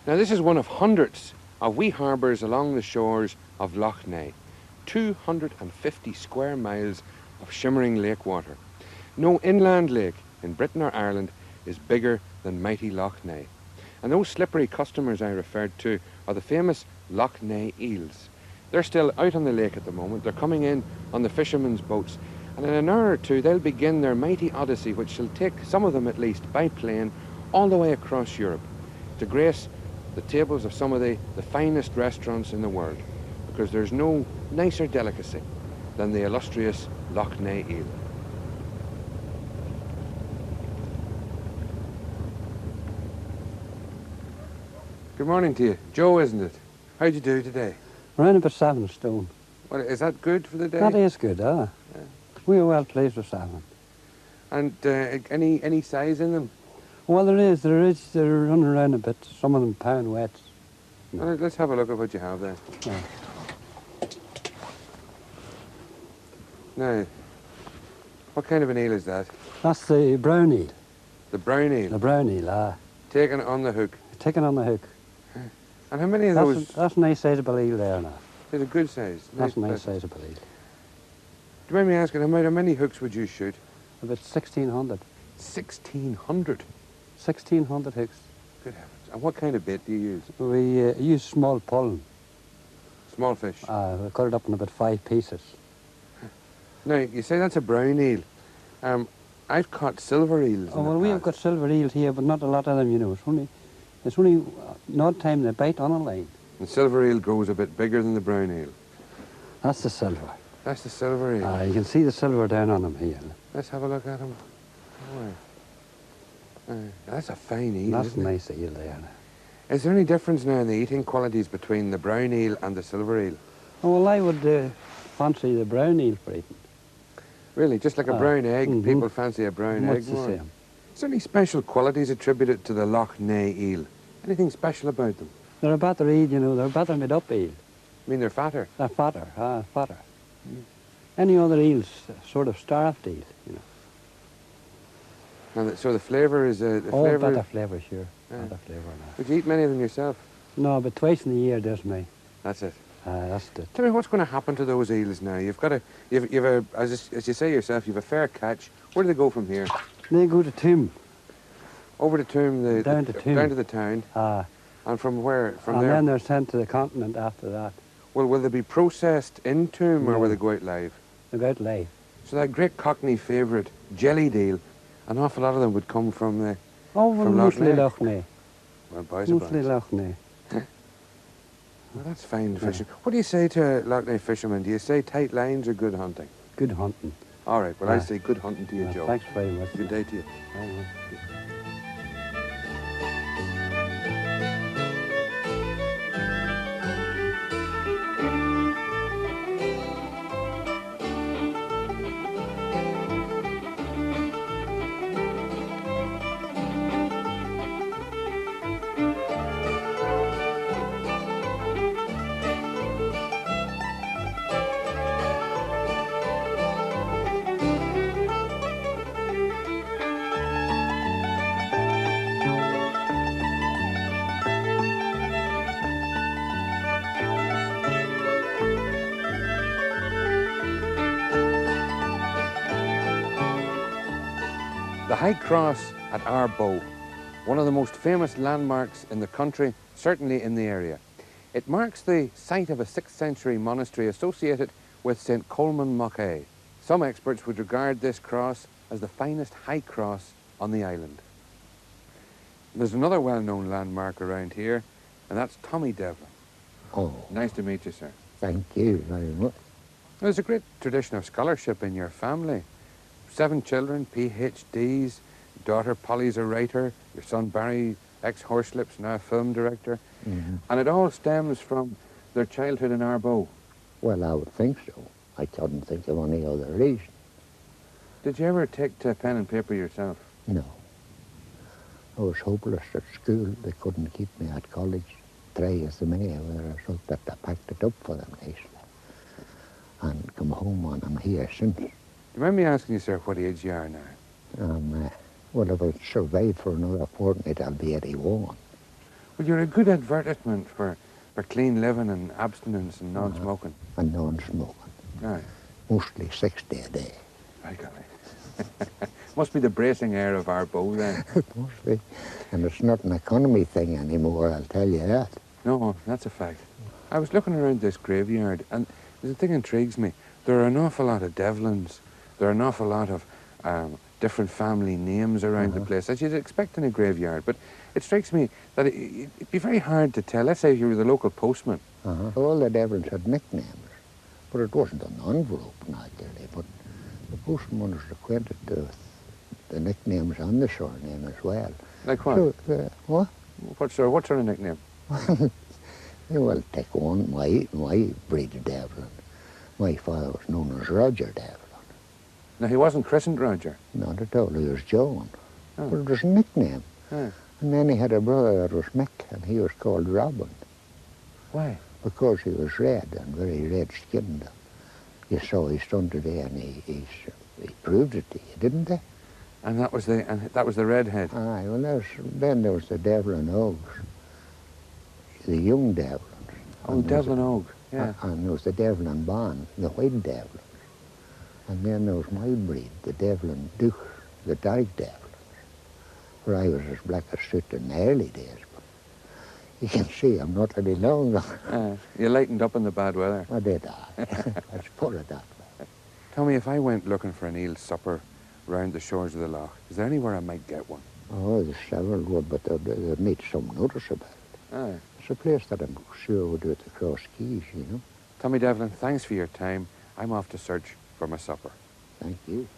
Now this is one of hundreds of wee harbours along the shores of Lough Neagh. 250 square miles of shimmering lake water. No inland lake in Britain or Ireland is bigger than mighty Lough Neagh. And those slippery customers I referred to are the famous Lough Neagh eels. They're still out on the lake at the moment. They're coming in on the fishermen's boats. And in an hour or two, they'll begin their mighty odyssey, which shall take, some of them at least, by plane, all the way across Europe, to grace the tables of some of the finest restaurants in the world, because there's no nicer delicacy than the illustrious Lough Neagh eel. Good morning to you. Joe, isn't it? How'd you do today? Around about 7 stone. Well, is that good for the day? That is good, Yeah. We were well pleased with 7. And any size in them? Well, there is. They're running around a bit. Some of them pound wets. Well, let's have a look at what you have there. Yeah. Now, what kind of an eel is that? That's the brown eel. The brown eel? The brown eel, Taken on the hook? Taken on the hook. And how many of those? That's a nice sizable eel there now. It's a good size. That's a nice sizable eel. Do you mind me asking, how many hooks would you shoot? About 1,600. 1,600? 1,600 hooks. Good heavens. And what kind of bait do you use? We use small pulling. Small fish? We cut it up in about 5 pieces. Now, you say that's a brown eel. I've caught silver eels. Oh, well, we have got silver eels here, but not a lot of them, you know. It's only an odd time they bite on a line. The silver eel grows a bit bigger than the brown eel. That's the silver. That's the silver eel? You can see the silver down on them here. Let's have a look at him. That's a fine eel, That's isn't a nice eel there. Is there any difference now in the eating qualities between the brown eel and the silver eel? Oh, well, I would fancy the brown eel for eating. Really? Just like a brown egg, people fancy a brown egg more? The same. Is there any special qualities attributed to the Lough Neagh eel? Anything special about them? They're a better eel, you know. They're a better made up eel. I mean, they're fatter? They're fatter, fatter. Any other eel's sort of starved eel, you know. And so the flavour is... better flavour, sure. Better flavour now. Would you eat many of them yourself? No, but twice in a year, there's me. That's it? That's it. Tell me, what's going to happen to those eels now? You've got as you say yourself, you've a fair catch. Where do they go from here? They go to Toom. Over to Toom? Down to Toom. Down to the town? And from where? From there? And then they're sent to the continent after that. Well, will they be processed in Toom or will they go out live? They go out live. So that great Cockney favourite, jellied eel, an awful lot of them would come from the... Oh, well, mostly Lough Lough Neagh. Well, boys mostly Lough Neagh. Well, that's fine fishing. What do you say to Lough Neagh fishermen? Do you say tight lines or good hunting? Good hunting. All right, well, I say good hunting to you, Joe. Thanks very much. Good day to you. Very much. The High Cross at Ardboe, one of the most famous landmarks in the country, certainly in the area. It marks the site of a 6th century monastery associated with St. Colman Mockay. Some experts would regard this cross as the finest high cross on the island. There's another well-known landmark around here, and that's Tommy Devlin. Oh. Nice to meet you, sir. Thank you very much. There's a great tradition of scholarship in your family. 7 children, PhDs, daughter Polly's a writer, your son Barry, ex-Horselips, now a film director. And it all stems from their childhood in Ardboe. Well, I would think so. I couldn't think of any other reason. Did you ever take to pen and paper yourself? No. I was hopeless at school. They couldn't keep me at college. Try as they may, where I thought that I packed it up for them nicely. And come home and I'm here since. You mind me asking you, sir, what age you are now? Well, if I survive for another fortnight, I'll be 81. Well, you're a good advertisement for clean living and abstinence and non-smoking. And non-smoking. Aye. Mostly 60 a day. I got it. Must be the bracing air of Ardboe then. It must be. And it's not an economy thing anymore, I'll tell you that. No, that's a fact. I was looking around this graveyard, and the thing intrigues me. There are an awful lot of Devlins. There are an awful lot of different family names around the place, as you'd expect in a graveyard. But it strikes me that it'd be very hard to tell. Let's say you were the local postman. All the Devlins had nicknames, but it wasn't an envelope, naturally. But the postman was acquainted to the nicknames on the surname as well. Like what? So, what? What sort of nickname? Well, take one, my breed of Devlin. My father was known as Roger Devlin. Now, he wasn't christened Roger. Not at all, he was John. Oh. But it was a nickname. Oh. And then he had a brother that was Mick, and he was called Robin. Why? Because he was red and very red-skinned. You saw his son today, and he proved it to you, didn't he? And that was the redhead. Aye, well, then there was the Devlin Oaks, the young Devlins. Oh, Devlin Oak, yeah. And there was the Devlin Bond, the white Devlin. And then there was my breed, the Devlin Duke, the dark Devlins. For I was as black as soot in the early days. But you can see I'm not any longer. You lightened up in the bad weather. I did, let's put it that way. Tell me, if I went looking for an eel supper round the shores of the loch, is there anywhere I might get one? Oh, there's several good, but they need some notice about it. Aye. It's a place that I'm sure would do it across Keys, you know. Tommy Devlin, thanks for your time. I'm off to search for my supper. Thank you.